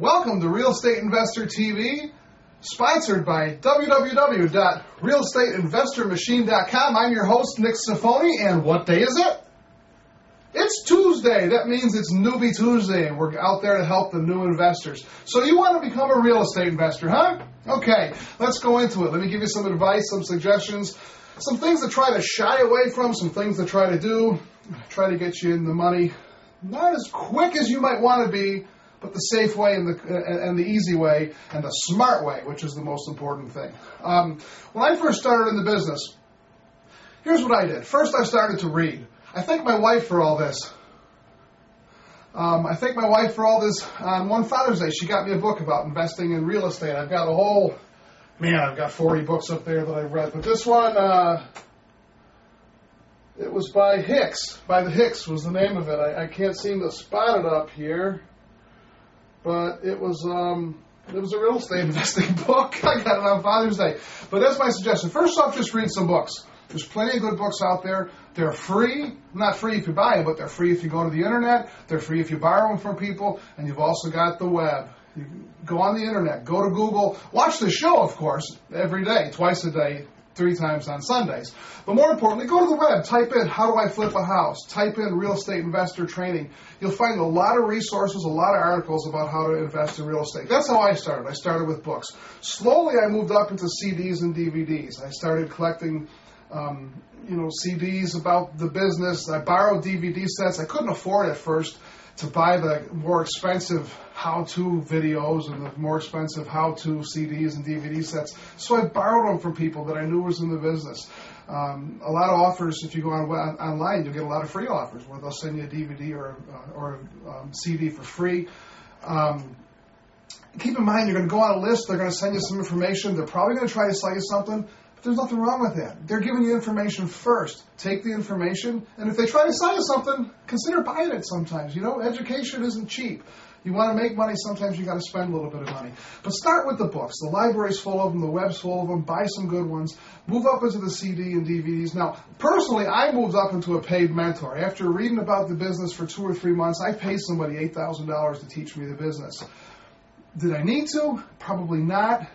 Welcome to Real Estate Investor TV, sponsored by www.realestateinvestormachine.com. I'm your host, Nick Sifoni, and what day is it? It's Tuesday. That means it's Newbie Tuesday, and we're out there to help the new investors. So you want to become a real estate investor, huh? Okay, let's go into it. Let me give you some advice, some suggestions, some things to try to shy away from, some things to try to do, try to get you in the money. Not as quick as you might want to be, but the safe way and the easy way and the smart way, which is the most important thing. When I first started in the business, here's what I did. First, I started to read. I thank my wife for all this. On one Father's Day. She got me a book about investing in real estate. I've got I've got 40 books up there that I've read. But this one, it was by Hicks. By the Hicks was the name of it. I can't seem to spot it up here. But it was a real estate investing book. I got it on Father's Day. But that's my suggestion. First off, just read some books. There's plenty of good books out there. They're free. Not free if you buy them, but they're free if you go to the internet. They're free if you borrow them from people. And you've also got the web. You can go on the internet. Go to Google. Watch the show, of course, every day, twice a day, 3 times on Sundays. But more importantly, go to the web. Type in, how do I flip a house? Type in real estate investor training. You'll find a lot of resources, a lot of articles about how to invest in real estate. That's how I started. I started with books. Slowly, I moved up into CDs and DVDs. I started collecting CDs about the business. I borrowed DVD sets. I couldn't afford at first to buy the more expensive how-to videos and the more expensive how-to CDs and DVD sets. So I borrowed them from people that I knew was in the business. A lot of offers, if you go online, you'll get a lot of free offers where they'll send you a DVD or a CD for free. Keep in mind, you're going to go on a list. They're going to send you some information. They're probably going to try to sell you something. But there's nothing wrong with that. They're giving you information first. Take the information, and if they try to sell you something, consider buying it sometimes. Education isn't cheap. You want to make money, sometimes you got to spend a little bit of money. But start with the books. The library's full of them. The web's full of them. Buy some good ones. Move up into the CD and DVDs. Now, personally, I moved up into a paid mentor. After reading about the business for 2 or 3 months, I paid somebody $8,000 to teach me the business. Did I need to? Probably not.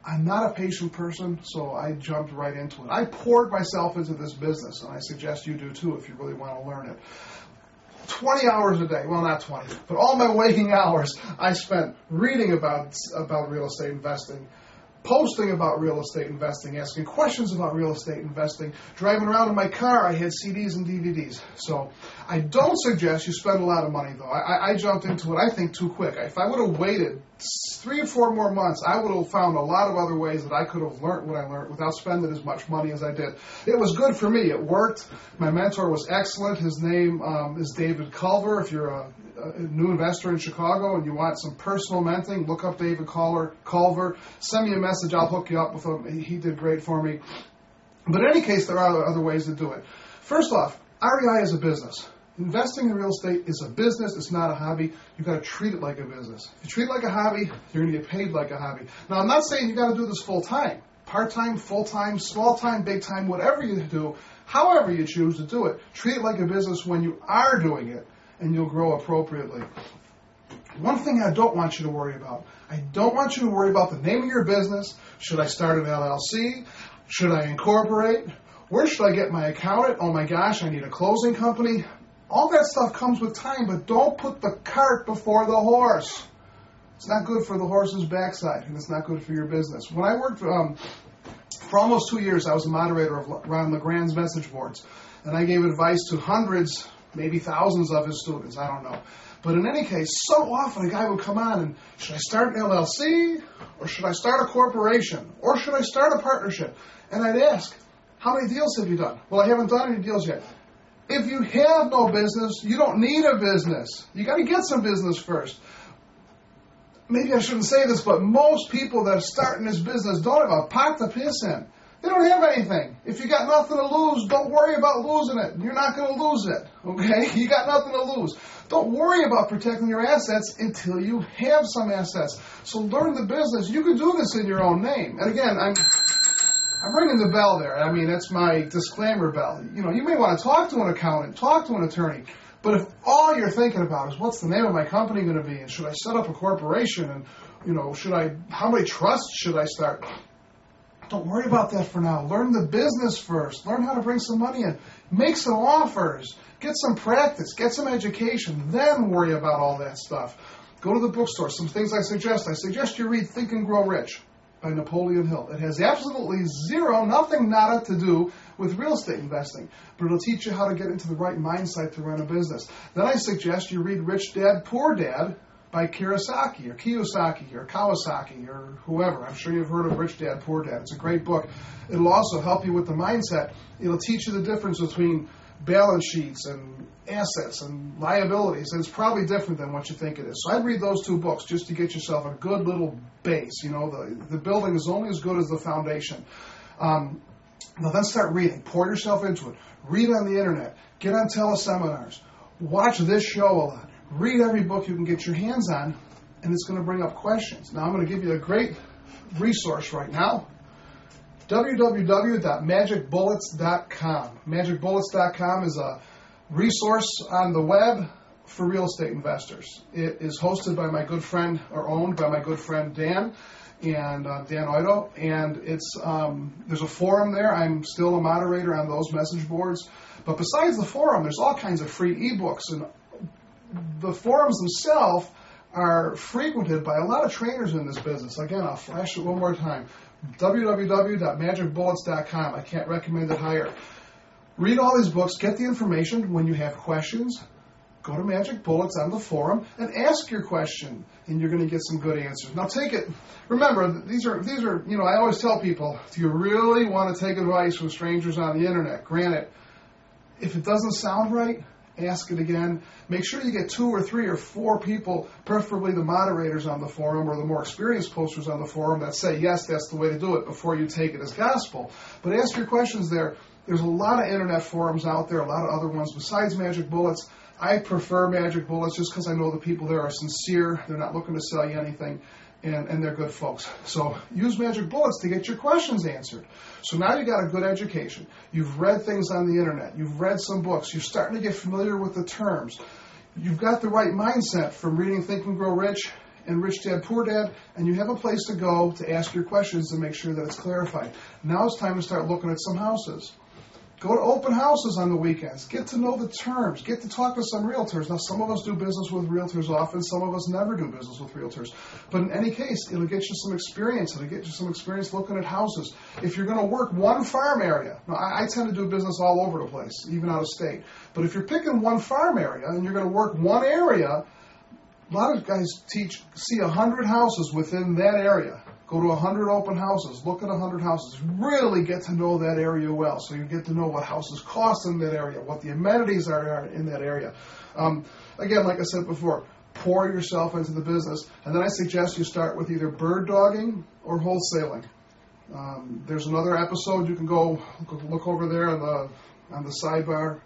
I'm not a patient person, so I jumped right into it. I poured myself into this business, and I suggest you do too if you really want to learn it. 20 hours a day, well, not 20, but all my waking hours I spent reading about real estate investing, posting about real estate investing, asking questions about real estate investing. Driving around in my car, I had CDs and DVDs. So I don't suggest you spend a lot of money, though. I jumped into it, I think, too quick. If I would have waited 3 or 4 more months, I would have found a lot of other ways that I could have learned what I learned without spending as much money as I did. It was good for me. It worked. My mentor was excellent. His name is David Culver. If you're a new investor in Chicago and you want some personal mentoring, look up David Culver. Send me a message. I'll hook you up with him. He did great for me. But in any case, there are other ways to do it. First off, REI is a business. Investing in real estate is a business. It's not a hobby. You've got to treat it like a business. If you treat it like a hobby, you're going to get paid like a hobby. Now, I'm not saying you've got to do this full-time. Part-time, full-time, small-time, big-time, whatever you do, however you choose to do it, treat it like a business when you are doing it, and you'll grow appropriately. One thing I don't want you to worry about. I don't want you to worry about the name of your business. Should I start an LLC? Should I incorporate? Where should I get my accountant? Oh my gosh, I need a closing company. All that stuff comes with time, but don't put the cart before the horse. It's not good for the horse's backside, and it's not good for your business. When I worked for almost 2 years, I was a moderator of Ron LeGrand's message boards, and I gave advice to hundreds, maybe thousands of his students. I don't know. But in any case, so often a guy would come on and, should I start an LLC? Or should I start a corporation? Or should I start a partnership? And I'd ask, how many deals have you done? Well, I haven't done any deals yet. If you have no business, you don't need a business. You got to get some business first. Maybe I shouldn't say this, but most people that are starting this business don't have a pot to piss in. They don't have anything. If you got nothing to lose, don't worry about losing it. You're not going to lose it, okay? You got nothing to lose. Don't worry about protecting your assets until you have some assets. So learn the business. You can do this in your own name. And again, I'm ringing the bell there. I mean, that's my disclaimer bell. You may want to talk to an accountant, talk to an attorney, but But if all you're thinking about is what's the name of my company going to be, and should I set up a corporation, and how many trusts should I start? Don't worry about that for now. Learn the business first. Learn how to bring some money in. Make some offers. Get some practice. Get some education. Then worry about all that stuff. Go to the bookstore. Some things I suggest you read Think and Grow Rich by Napoleon Hill. It has absolutely nothing nada to do with real estate investing, but it'll teach you how to get into the right mindset to run a business. Then I suggest you read Rich Dad, Poor Dad by Kiyosaki or Kawasaki or whoever. I'm sure you've heard of Rich Dad, Poor Dad. It's a great book. It'll also help you with the mindset. It'll teach you the difference between balance sheets and assets and liabilities, and it's probably different than what you think it is. So I'd read those two books just to get yourself a good little base. The building is only as good as the foundation. Now then start reading. Pour yourself into it. Read on the internet. Get on teleseminars. Watch this show a lot. Read every book you can get your hands on, and it's going to bring up questions. Now I'm going to give you a great resource right now. www.magicbullets.com. Magicbullets.com is a resource on the web for real estate investors. It is hosted by my good friend, or owned by my good friend Dan, and Dan Oido, and there's a forum there. I'm still a moderator on those message boards. But besides the forum, there's all kinds of free ebooks, and the forums themselves are frequented by a lot of trainers in this business. Again, I'll flash it one more time. www.magicbullets.com. I can't recommend it higher. Read all these books, get the information. When you have questions, go to Magic Bullets on the forum and ask your question, and you're going to get some good answers. Now take it, remember, these are, I always tell people, do you really want to take advice from strangers on the internet? Granted, if it doesn't sound right, ask it again. Make sure you get 2 or 3 or 4 people, preferably the moderators on the forum or the more experienced posters on the forum, that say, yes, that's the way to do it before you take it as gospel. But ask your questions there. There's a lot of internet forums out there, a lot of other ones besides Magic Bullets. I prefer Magic Bullets just because I know the people there are sincere. They're not looking to sell you anything, and they're good folks. So use Magic Bullets to get your questions answered. So now you got a good education. You've read things on the internet. You've read some books. You're starting to get familiar with the terms. You've got the right mindset from reading Think and Grow Rich and Rich Dad, Poor Dad, and you have a place to go to ask your questions to make sure that it's clarified. Now it's time to start looking at some houses. Go to open houses on the weekends. Get to know the terms. Get to talk to some realtors. Now, some of us do business with realtors often. Some of us never do business with realtors. But in any case, it'll get you some experience. It'll get you some experience looking at houses. If you're going to work one farm area, now I tend to do business all over the place, even out of state. But if you're picking one farm area and you're going to work one area, a lot of guys see 100 houses within that area. Go to 100 open houses. Look at 100 houses. Really get to know that area well. So you get to know what houses cost in that area, what the amenities are in that area. Again, like I said before, pour yourself into the business. And then I suggest you start with either bird dogging or wholesaling. There's another episode. You can go look over there on the sidebar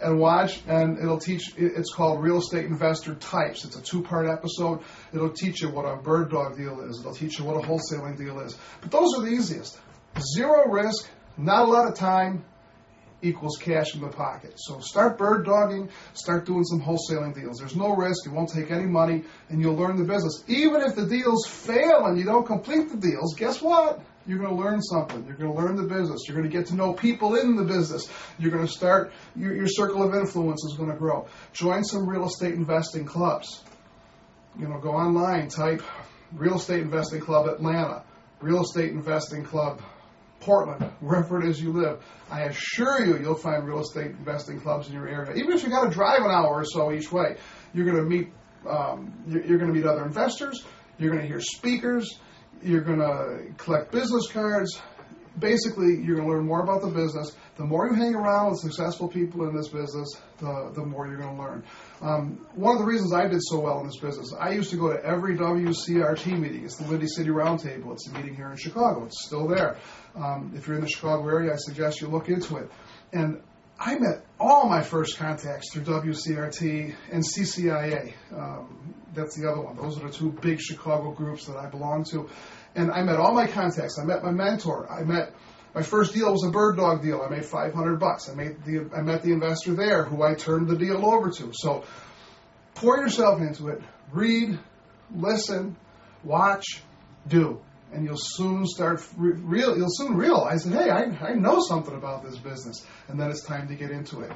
and watch, and it'll teach. It's called Real Estate Investor Types. It's a 2-part episode. It'll teach you what a bird dog deal is. It'll teach you what a wholesaling deal is. But those are the easiest. 0 risk, not a lot of time, equals cash in the pocket. So start bird dogging, start doing some wholesaling deals. There's no risk, you won't take any money, and you'll learn the business. Even if the deals fail and you don't complete the deals, guess what? You're going to learn something. You're going to learn the business. You're going to get to know people in the business. You're going to start, your circle of influence is going to grow. Join some real estate investing clubs. Go online, type Real Estate Investing Club Atlanta, Real Estate Investing Club Portland, wherever it is you live. I assure you'll find real estate investing clubs in your area. Even if you got to drive an hour or so each way, you're going to meet other investors. You're going to hear speakers. You're going to collect business cards. Basically, you're going to learn more about the business. The more you hang around with successful people in this business, the more you're going to learn. One of the reasons I did so well in this business, I used to go to every WCRT meeting. It's the Windy City Roundtable. It's a meeting here in Chicago. It's still there. If you're in the Chicago area, I suggest you look into it. And I met all my first contacts through WCRT and CCIA. That's the other one. Those are the 2 big Chicago groups that I belong to. And I met all my contacts. I met my mentor. I met My first deal was a bird dog deal. I made $500. I met the investor there who I turned the deal over to. So pour yourself into it. Read, listen, watch, do. And you'll soon realize that, hey, I know something about this business. And then it's time to get into it.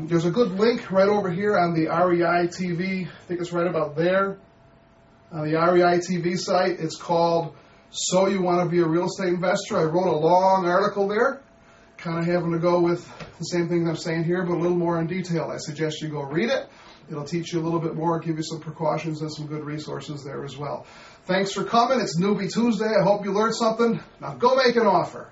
There's a good link right over here on the REI TV. I think it's right about there. On the REI TV site, it's called So You Want to Be a Real Estate Investor. I wrote a long article there, kind of having to go with the same things I'm saying here, but a little more in detail. I suggest you go read it. It'll teach you a little bit more, give you some precautions and some good resources there as well. Thanks for coming. It's Newbie Tuesday. I hope you learned something. Now go make an offer.